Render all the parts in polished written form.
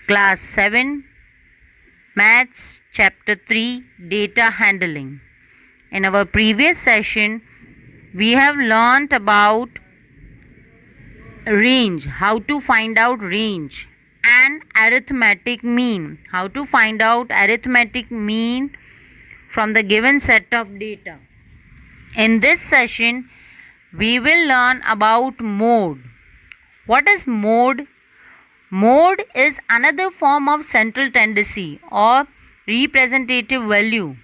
Class 7 Maths Chapter 3 Data Handling. In our previous session, we have learnt about range, how to find out range, and arithmetic mean, how to find out arithmetic mean from the given set of data. In this session, we will learn about mode. What is mode? Mode is another form of central tendency or representative value.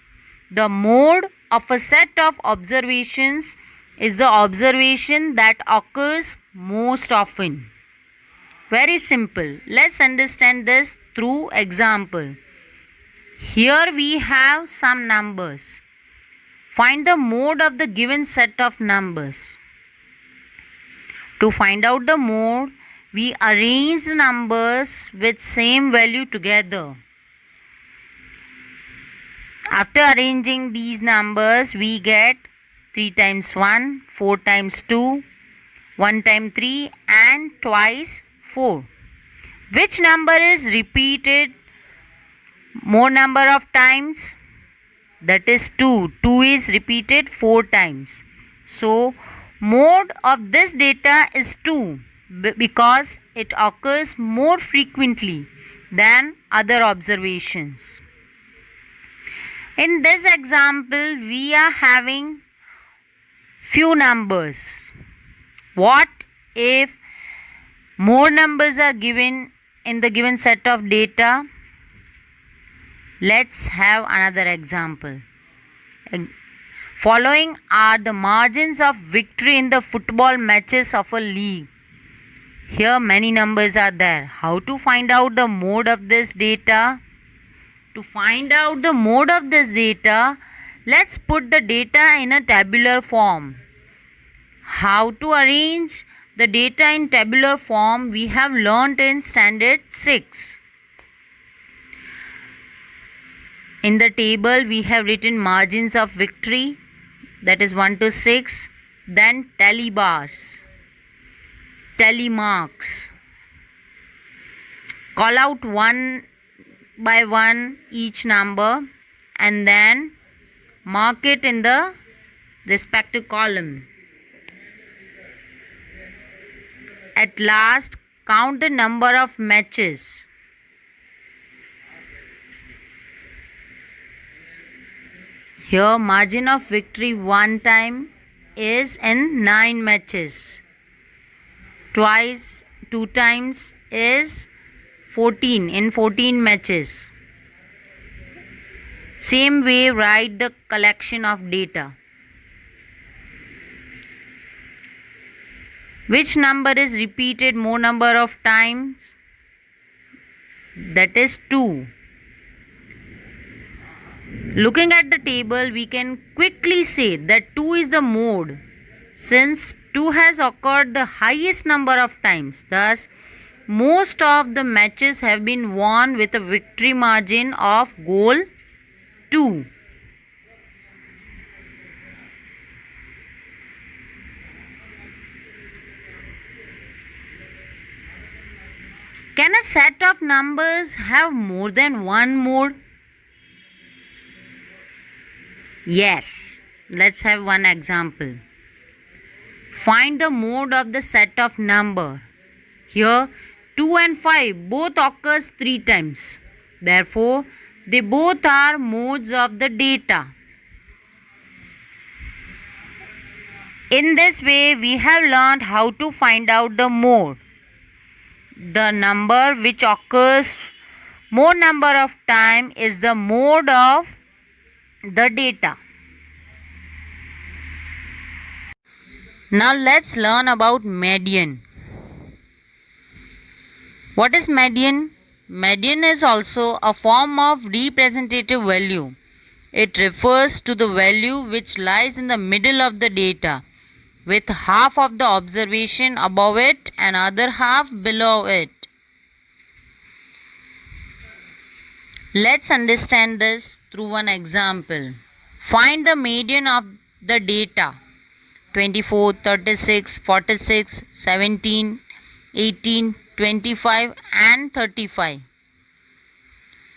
The mode of a set of observations is the observation that occurs most often. Very simple. Let's understand this through example. Here we have some numbers. Find the mode of the given set of numbers. To find out the mode, we arrange the numbers with same value together. After arranging these numbers, we get 3 times 1, 4 times 2, 1 times 3 and twice 4. Which number is repeated more number of times? That is 2. 2 is repeated 4 times. So, mode of this data is 2 because it occurs more frequently than other observations. In this example, we are having few numbers. What if more numbers are given in the given set of data? Let's have another example. Following are the margins of victory in the football matches of a league. Here many numbers are there. How to find out the mode of this data? To find out the mode of this data, let's put the data in a tabular form. How to arrange the data in tabular form we have learnt in standard 6. In the table we have written margins of victory, that is 1 to 6, then tally bars, tally marks. Call out one by one each number and then mark it in the respective column. At last, count the number of matches. Here margin of victory one time is in 9 matches. Twice, 2 times is 14 in 14 matches. Same way write the collection of data. Which number is repeated more number of times? That is 2. Looking at the table, we can quickly say that 2 is the mode since 2 has occurred the highest number of times. Thus, most of the matches have been won with a victory margin of goal 2. Can a set of numbers have more than one mode? Yes. Let's have one example. Find the mode of the set of number. Here 2 and 5 both occurs 3 times. Therefore, they both are modes of the data. In this way, we have learned how to find out the mode. The number which occurs more number of time is the mode of the data. Now let's learn about median. What is median? Median is also a form of representative value. It refers to the value which lies in the middle of the data, with half of the observation above it and other half below it. Let's understand this through one example. Find the median of the data 24, 36, 46, 17, 18, 25 and 35.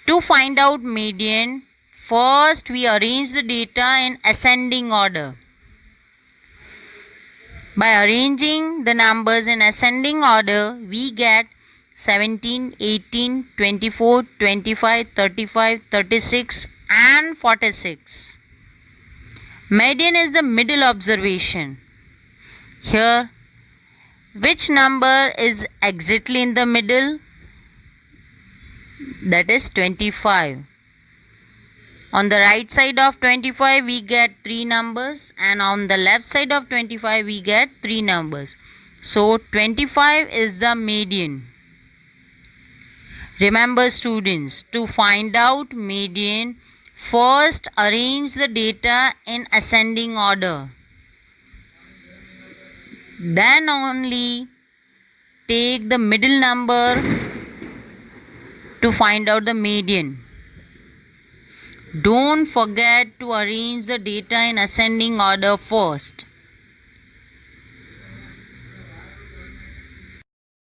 To find out median, first we arrange the data in ascending order. By arranging the numbers in ascending order, we get 17, 18, 24, 25, 35, 36 and 46. Median is the middle observation. Here, which number is exactly in the middle? That is 25. On the right side of 25 we get 3 numbers, and on the left side of 25 we get 3 numbers. So 25 is the median. Remember students, to find out median, first arrange the data in ascending order. Then only take the middle number to find out the median. Don't forget to arrange the data in ascending order first.